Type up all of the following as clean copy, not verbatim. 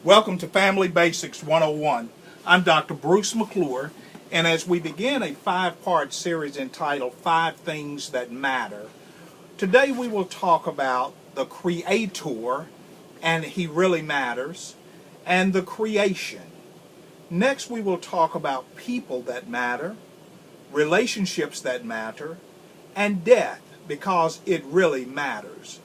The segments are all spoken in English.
Welcome to Family Basics 101. I'm Dr. Bruce McClure, and as we begin a 5-part series entitled 5 Things That Matter, today we will talk about the Creator, and He really matters, and the creation. Next we will talk about people that matter, relationships that matter, and death, because it really matters.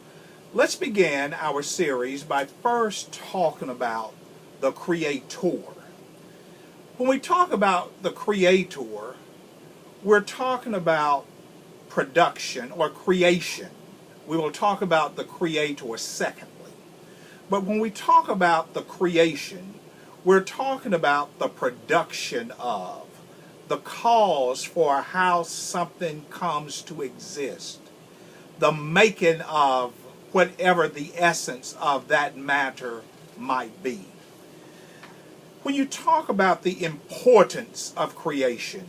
Let's begin our series by first talking about the Creator. When we talk about the Creator, we're talking about production or creation. We will talk about the Creator secondly. But when we talk about the creation, we're talking about the production of, the cause for how something comes to exist, the making of whatever the essence of that matter might be. When you talk about the importance of creation,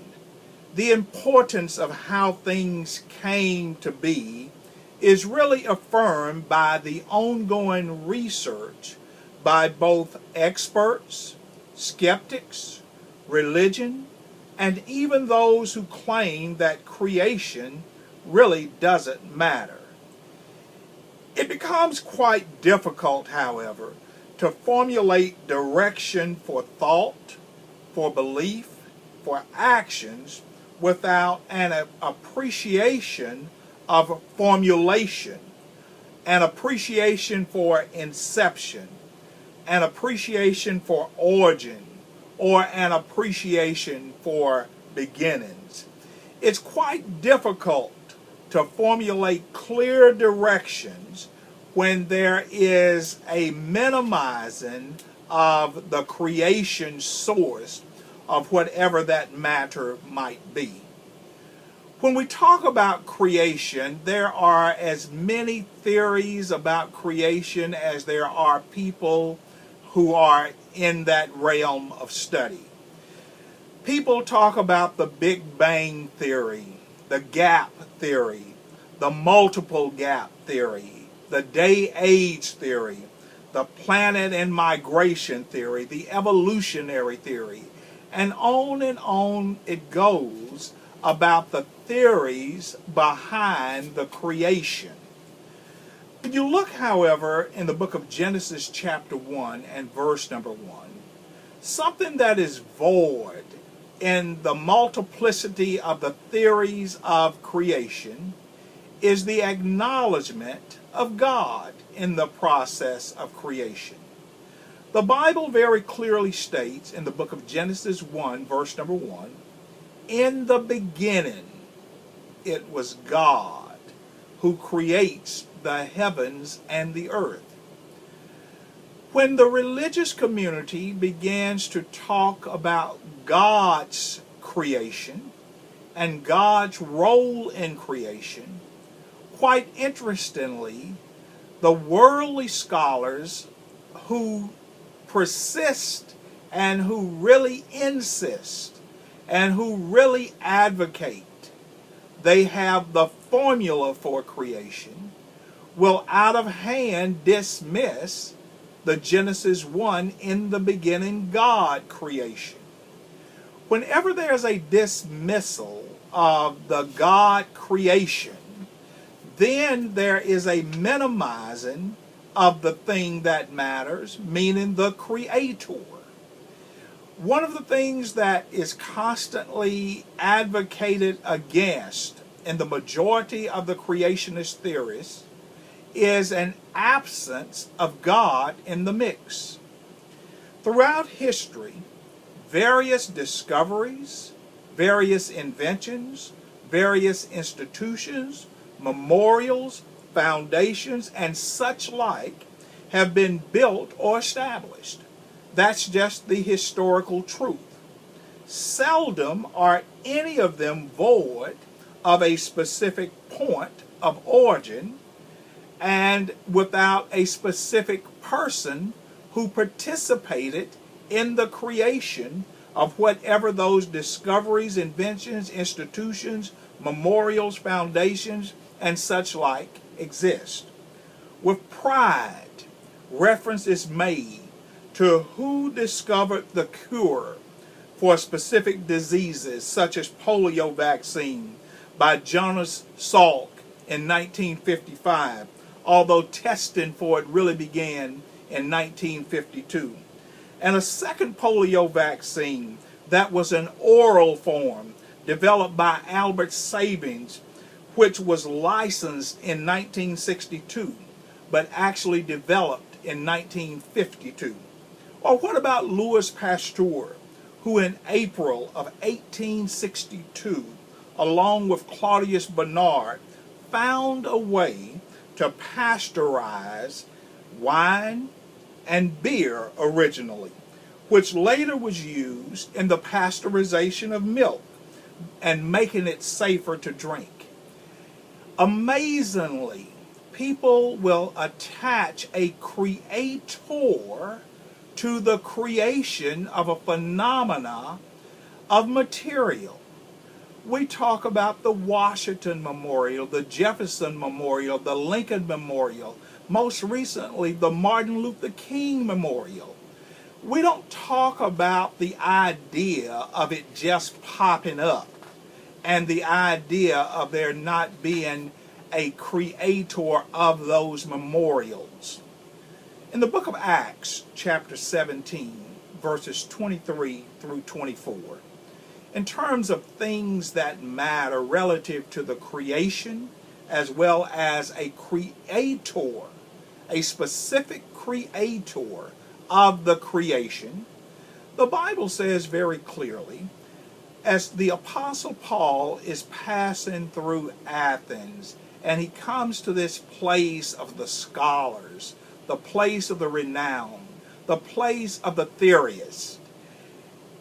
the importance of how things came to be is really affirmed by the ongoing research by both experts, skeptics, religion, and even those who claim that creation really doesn't matter. It becomes quite difficult, however, to formulate direction for thought, for belief, for actions without an appreciation of formulation, an appreciation for inception, an appreciation for origin, or an appreciation for beginnings. It's quite difficult to formulate clear directions when there is a minimizing of the creation source of whatever that matter might be. When we talk about creation, there are as many theories about creation as there are people who are in that realm of study. People talk about the Big Bang theory, the gap theory, the multiple gap theory, the day-age theory, the planet and migration theory, the evolutionary theory, and on it goes about the theories behind the creation. When you look, however, in the book of Genesis chapter 1 and verse number 1, something that is void in the multiplicity of the theories of creation is the acknowledgement of God in the process of creation. The Bible very clearly states in the book of Genesis 1, verse number 1, in the beginning it was God who creates the heavens and the earth. When the religious community begins to talk about God's creation and God's role in creation, quite interestingly, the worldly scholars who persist and who really insist and who really advocate, they have the formula for creation, will out of hand dismiss the Genesis 1, in the beginning God creation. Whenever there's a dismissal of the God creation, then there is a minimizing of the thing that matters, meaning the Creator. One of the things that is constantly advocated against in the majority of the creationist theorists is an absence of God in the mix. Throughout history, various discoveries, various inventions, various institutions, memorials, foundations, and such like have been built or established. That's just the historical truth. Seldom are any of them void of a specific point of origin and without a specific person who participated in the creation of whatever those discoveries, inventions, institutions, memorials, foundations, and such like exist. With pride, reference is made to who discovered the cure for specific diseases such as polio vaccine by Jonas Salk in 1955, although testing for it really began in 1952. And a second polio vaccine that was an oral form developed by Albert Sabin, which was licensed in 1962, but actually developed in 1952. Or what about Louis Pasteur, who in April of 1862, along with Claudius Bernard, found a way to pasteurize wine and beer originally, which later was used in the pasteurization of milk and making it safer to drink. Amazingly, people will attach a creator to the creation of a phenomena of material. We talk about the Washington Memorial, the Jefferson Memorial, the Lincoln Memorial, most recently the Martin Luther King Memorial. We don't talk about the idea of it just popping up and the idea of there not being a creator of those memorials. In the book of Acts, chapter 17, verses 23 through 24, in terms of things that matter relative to the creation as well as a creator, a specific creator of the creation, the Bible says very clearly, as the Apostle Paul is passing through Athens and he comes to this place of the scholars, the place of the renowned, the place of the theorists,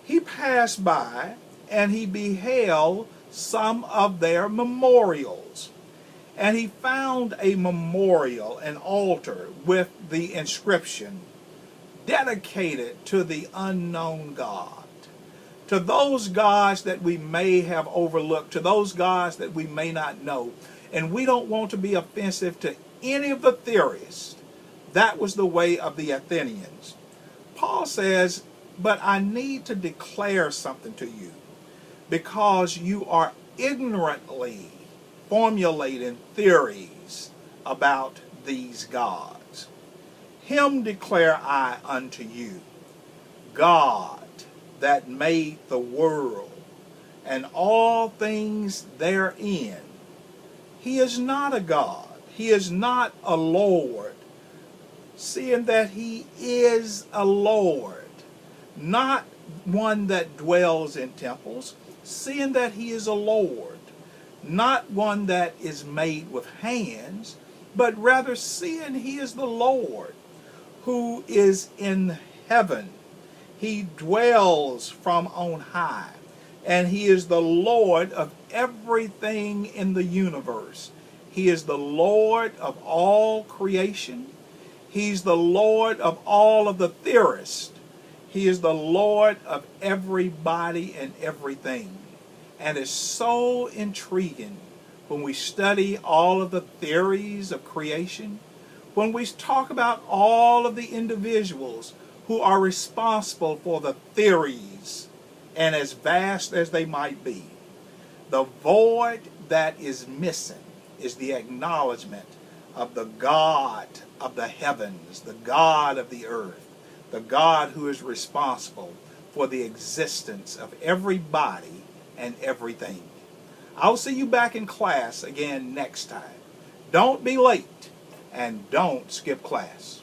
he passed by and he beheld some of their memorials. And he found a memorial, an altar with the inscription, dedicated to the unknown God, to those gods that we may have overlooked, to those gods that we may not know. And we don't want to be offensive to any of the theorists. That was the way of the Athenians. Paul says, but I need to declare something to you because you are ignorantly formulating theories about these gods. Him declare I unto you, God that made the world and all things therein. He is not a God. He is not a Lord, seeing that he is a Lord, not one that dwells in temples, seeing that he is a Lord, not one that is made with hands, but rather seeing he is the Lord who is in heaven. He dwells from on high, and he is the Lord of everything in the universe. He is the Lord of all creation. He's the Lord of all of the theorists. He is the Lord of everybody and everything. And it's so intriguing when we study all of the theories of creation, when we talk about all of the individuals who are responsible for the theories, and as vast as they might be, the void that is missing is the acknowledgement of the God of the heavens, the God of the earth, the God who is responsible for the existence of everybody and everything. I'll see you back in class again next time. Don't be late and don't skip class.